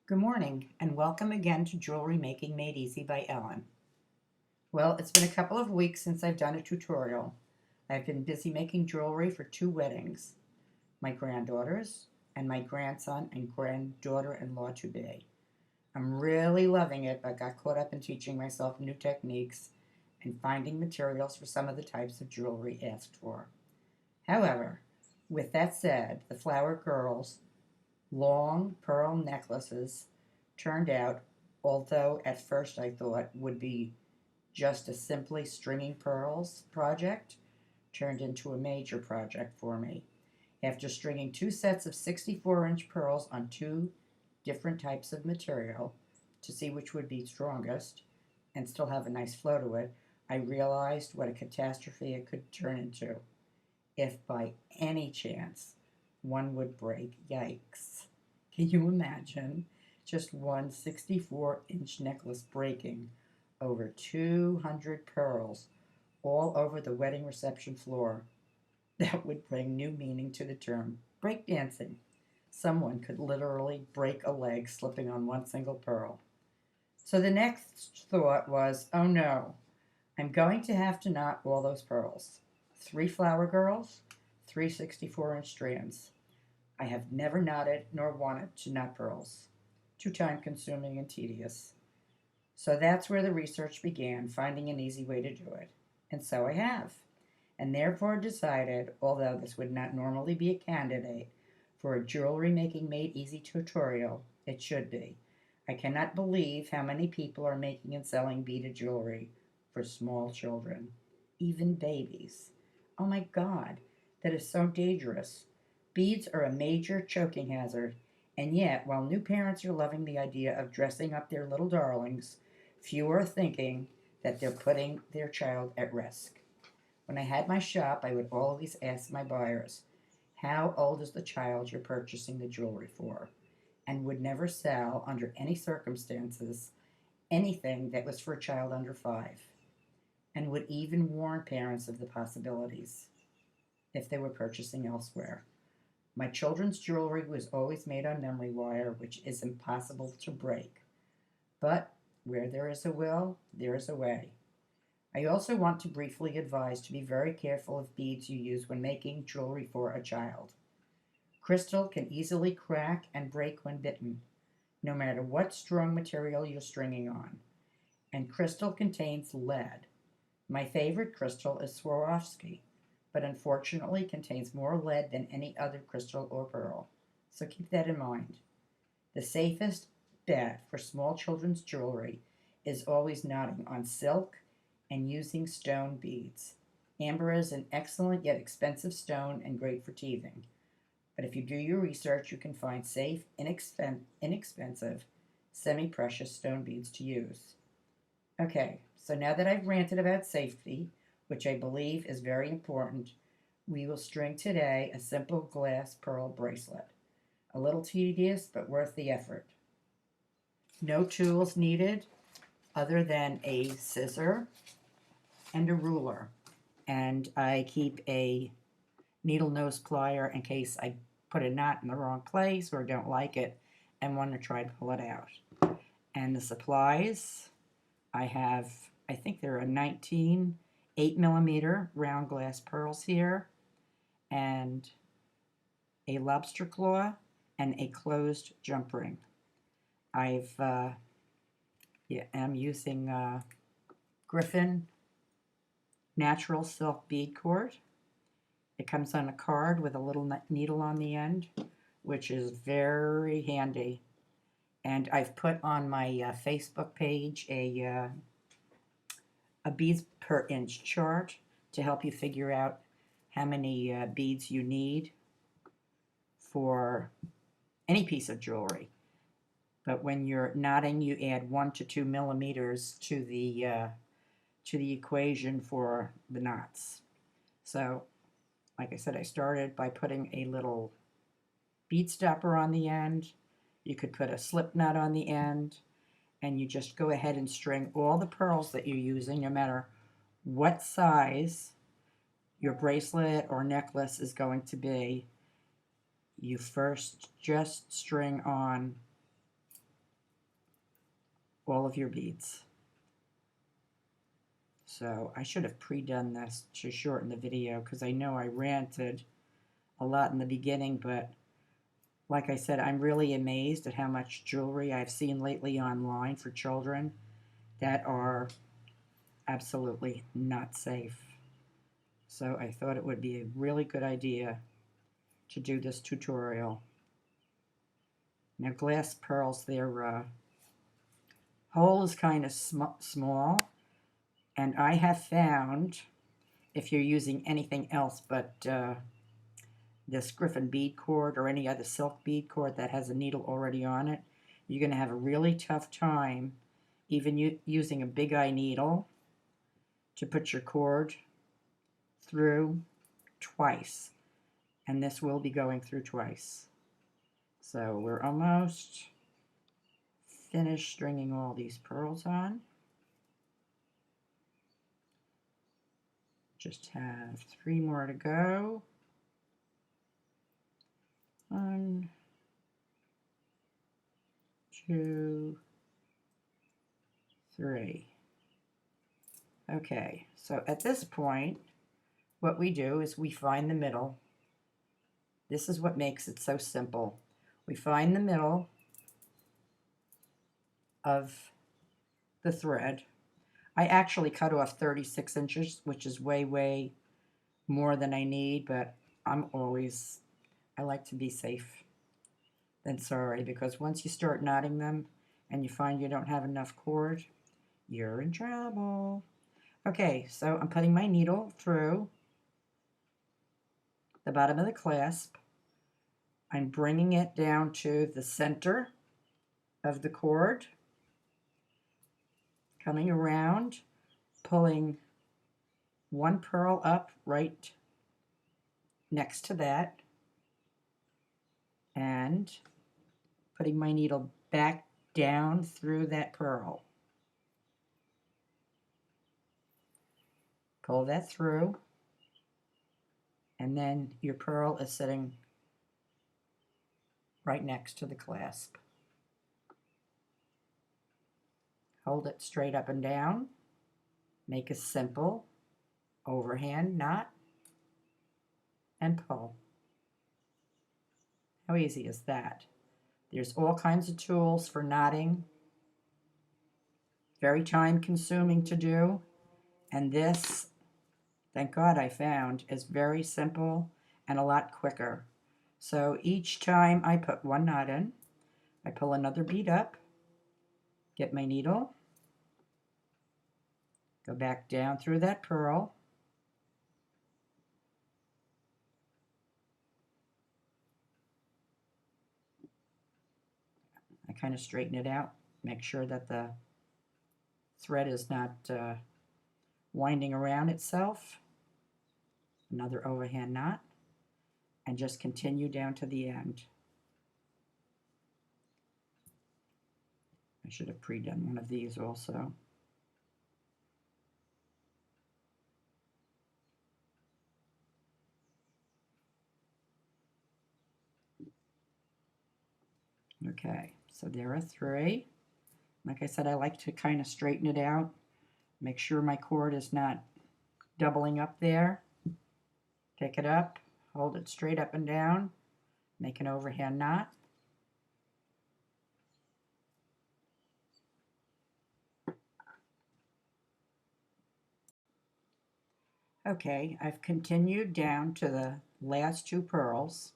Good morning, and welcome again to Jewelry Making Made Easy by Ellen. Well, it's been a couple of weeks since I've done a tutorial. I've been busy making jewelry for two weddings, my granddaughters and my grandson and granddaughter-in-law to be. I'm really loving it, but got caught up in teaching myself new techniques and finding materials for some of the types of jewelry asked for. However, with that said, the Flower Girls long pearl necklaces turned out, although at first I thought would be just a simply stringing pearls project, turned into a major project for me. After stringing two sets of 64-inch pearls on two different types of material to see which would be strongest and still have a nice flow to it, I realized what a catastrophe it could turn into if by any chance one would break. Yikes. Can you imagine just one 64-inch necklace breaking over 200 pearls all over the wedding reception floor? That would bring new meaning to the term breakdancing. Someone could literally break a leg slipping on one single pearl. So the next thought was, oh no, I'm going to have to knot all those pearls. 3 flower girls, 3 64-inch strands. I have never knotted nor wanted to knot pearls. Too time consuming and tedious. So that's where the research began, finding an easy way to do it. And so I have. And therefore decided, although this would not normally be a candidate for a jewelry making made easy tutorial, it should be. I cannot believe how many people are making and selling beaded jewelry for small children, even babies. Oh my God, that is so dangerous. Beads are a major choking hazard, and yet, while new parents are loving the idea of dressing up their little darlings, few are thinking that they're putting their child at risk. When I had my shop, I would always ask my buyers, how old is the child you're purchasing the jewelry for? And would never sell, under any circumstances, anything that was for a child under 5, and would even warn parents of the possibilities if they were purchasing elsewhere. My children's jewelry was always made on memory wire, which is impossible to break. But where there is a will, there is a way. I also want to briefly advise to be very careful of beads you use when making jewelry for a child. Crystal can easily crack and break when bitten, no matter what strong material you're stringing on. And crystal contains lead. My favorite crystal is Swarovski, but unfortunately contains more lead than any other crystal or pearl. So keep that in mind. The safest bet for small children's jewelry is always knotting on silk and using stone beads. Amber is an excellent yet expensive stone and great for teething. But if you do your research, you can find safe, inexpensive, semi-precious stone beads to use. Okay, so now that I've ranted about safety, which I believe is very important, we will string today a simple glass pearl bracelet. A little tedious, but worth the effort. No tools needed other than a scissor and a ruler. And I keep a needle nose plier in case I put a knot in the wrong place or don't like it and want to try to pull it out. And the supplies, I have, I think they're a 19 8mm round glass pearls here, and a lobster claw, and a closed jump ring. I'm using Griffin natural silk bead cord. It comes on a card with a little needle on the end, which is very handy. And I've put on my Facebook page a beads per inch chart to help you figure out how many beads you need for any piece of jewelry. But when you're knotting, you add 1 to 2 millimeters to the equation for the knots. So, like I said, I started by putting a little bead stopper on the end. You could put a slip knot on the end, and you just go ahead and string all the pearls that you're using, no matter what size your bracelet or necklace is going to be. You first just string on all of your beads. So I should have pre-done this to shorten the video because I know I ranted a lot in the beginning, but like I said, I'm really amazed at how much jewelry I've seen lately online for children that are absolutely not safe. So I thought it would be a really good idea to do this tutorial. Now glass pearls, their hole is kind of small, and I have found, if you're using anything else but this Griffin bead cord or any other silk bead cord that has a needle already on it, you're going to have a really tough time even using a big eye needle to put your cord through twice. And this will be going through twice. So we're almost finished stringing all these pearls on. Just have 3 more to go. 1, 2, 3. Okay, so at this point, what we do is we find the middle. This is what makes it so simple. We find the middle of the thread. I actually cut off 36 inches, which is way, way more than I need, but I like to be safe than sorry, because once you start knotting them and you find you don't have enough cord, you're in trouble. Okay, so I'm putting my needle through the bottom of the clasp. I'm bringing it down to the center of the cord, coming around, pulling 1 pearl up right next to that, and putting my needle back down through that pearl. Pull that through, and then your pearl is sitting right next to the clasp. Hold it straight up and down. Make a simple overhand knot and pull. How easy is that? There's all kinds of tools for knotting. Very time consuming to do. And this, thank God I found, is very simple and a lot quicker. So each time I put 1 knot in, I pull another bead up, get my needle, go back down through that pearl, I kind of straighten it out, make sure that the thread is not winding around itself, another overhand knot, and just continue down to the end. I should have pre-done one of these also. Okay, so there are 3. Like I said, I like to kind of straighten it out, make sure my cord is not doubling up there. Pick it up, hold it straight up and down, make an overhand knot. Okay, I've continued down to the last 2 pearls,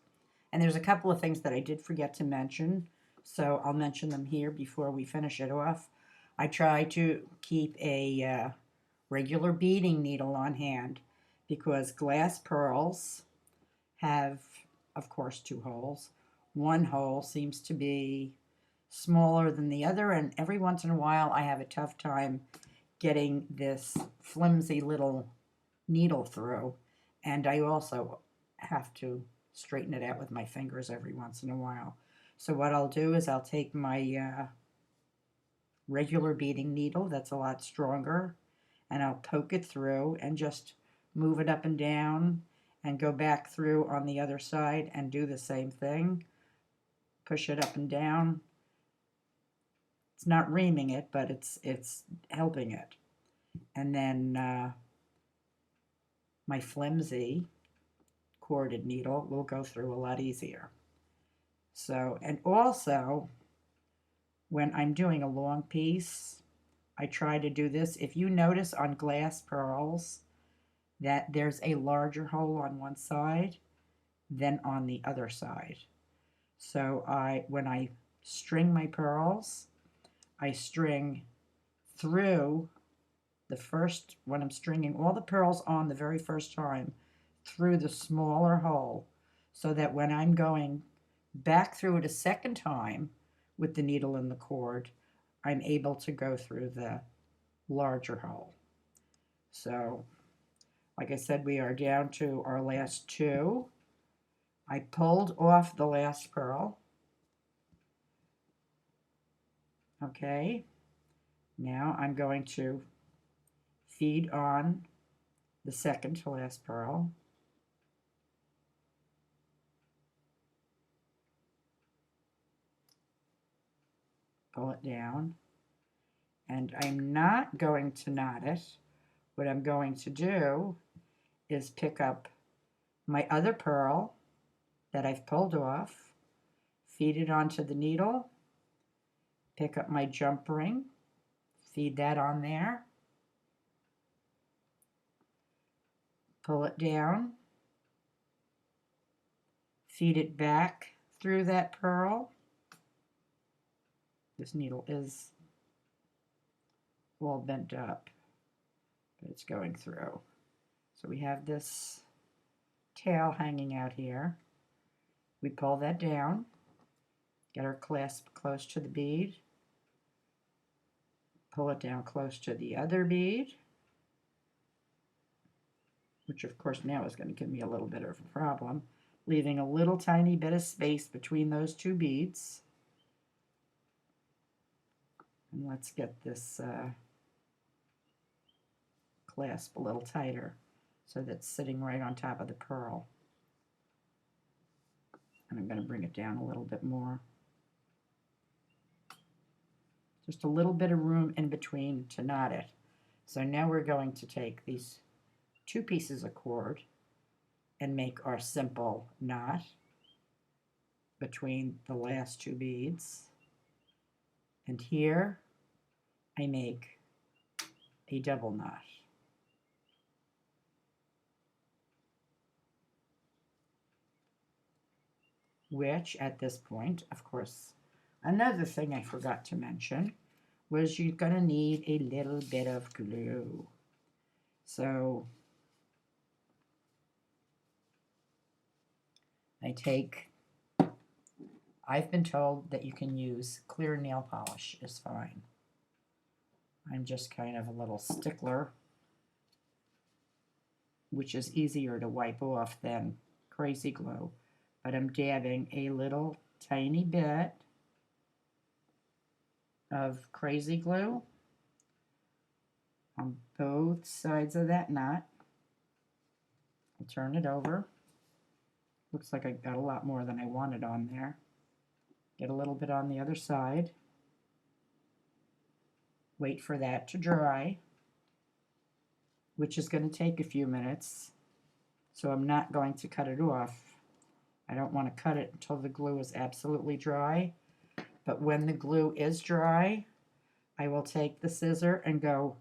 and there's a couple of things that I did forget to mention, so I'll mention them here before we finish it off. I try to keep a regular beading needle on hand because glass pearls have, of course, 2 holes. One hole seems to be smaller than the other, and every once in a while I have a tough time getting this flimsy little needle through, and I also have to straighten it out with my fingers every once in a while. So what I'll do is I'll take my regular beading needle that's a lot stronger, and I'll poke it through and just move it up and down and go back through on the other side and do the same thing. Push it up and down. It's not reaming it, but it's helping it. And then my flimsy corded needle will go through a lot easier. So, and also when I'm doing a long piece, I try to do this. If you notice on glass pearls that there's a larger hole on one side than on the other side. So when I string my pearls, I string through the first, when I'm stringing all the pearls on the very first time, through the smaller hole, so that when I'm going back through it a second time with the needle and the cord, I'm able to go through the larger hole. So, like I said, we are down to our last two. I pulled off the last pearl. Okay, now I'm going to feed on the second to last pearl. Pull it down. And I'm not going to knot it. What I'm going to do is pick up my other pearl that I've pulled off, feed it onto the needle, pick up my jump ring, feed that on there, pull it down, feed it back through that pearl. This needle is all bent up, but it's going through. So we have this tail hanging out here. We pull that down, get our clasp close to the bead, pull it down close to the other bead, which of course now is going to give me a little bit of a problem, leaving a little tiny bit of space between those two beads. And let's get this clasp a little tighter so that's sitting right on top of the pearl. And I'm going to bring it down a little bit more. Just a little bit of room in between to knot it. So now we're going to take these two pieces of cord and make our simple knot between the last two beads. And here I make a double knot. Which at this point, of course, another thing I forgot to mention was you're going to need a little bit of glue. So I've been told that you can use clear nail polish is fine. I'm just kind of a little stickler, which is easier to wipe off than crazy glue. But I'm dabbing a little tiny bit of crazy glue on both sides of that knot. I'll turn it over. Looks like I got a lot more than I wanted on there. Get a little bit on the other side. Wait for that to dry, which is going to take a few minutes. So I'm not going to cut it off. I don't want to cut it until the glue is absolutely dry. But when the glue is dry, I will take the scissor and go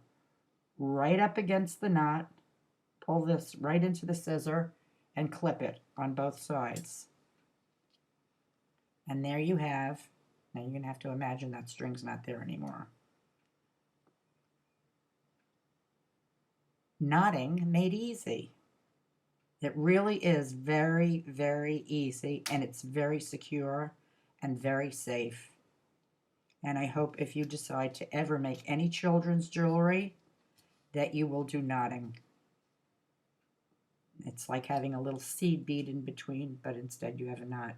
right up against the knot, pull this right into the scissor, and clip it on both sides. And there you have, now you're going to have to imagine that string's not there anymore. Knotting made easy. It really is very, very easy, and it's very secure and very safe. And I hope if you decide to ever make any children's jewelry, that you will do knotting. It's like having a little seed bead in between, but instead you have a knot.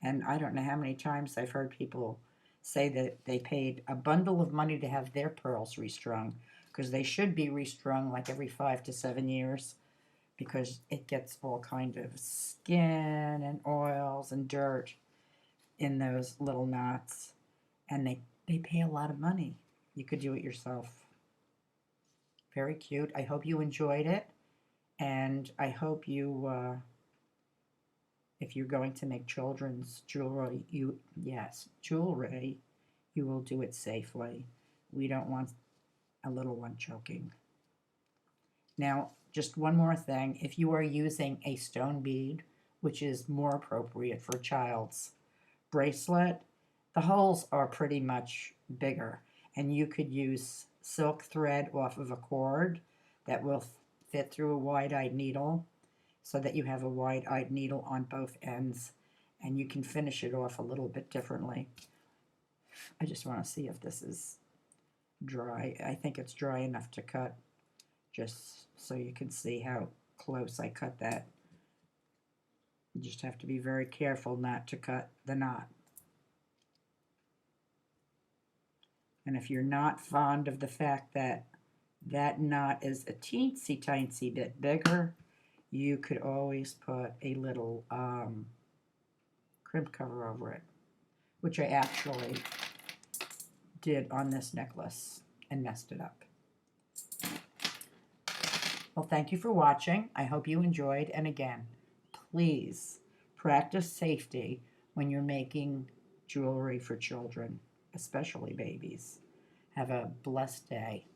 And I don't know how many times I've heard people say that they paid a bundle of money to have their pearls restrung, because they should be restrung like every 5 to 7 years, because it gets all kind of skin and oils and dirt in those little knots, and they pay a lot of money. You could do it yourself. Very cute. I hope you enjoyed it. And I hope you, if you're going to make children's jewelry, jewelry, you will do it safely. We don't want a little one choking. Now, just one more thing. If you are using a stone bead, which is more appropriate for a child's bracelet, the holes are pretty much bigger, and you could use silk thread off of a cord that will fit through a wide-eyed needle so that you have a wide-eyed needle on both ends, and you can finish it off a little bit differently. I just want to see if this is dry. I think it's dry enough to cut, just so you can see how close I cut that. You just have to be very careful not to cut the knot. And if you're not fond of the fact that that knot is a teensy tiny bit bigger, you could always put a little crimp cover over it, which I actually did on this necklace and messed it up. Well, thank you for watching. I hope you enjoyed. And again, please practice safety when you're making jewelry for children, especially babies. Have a blessed day.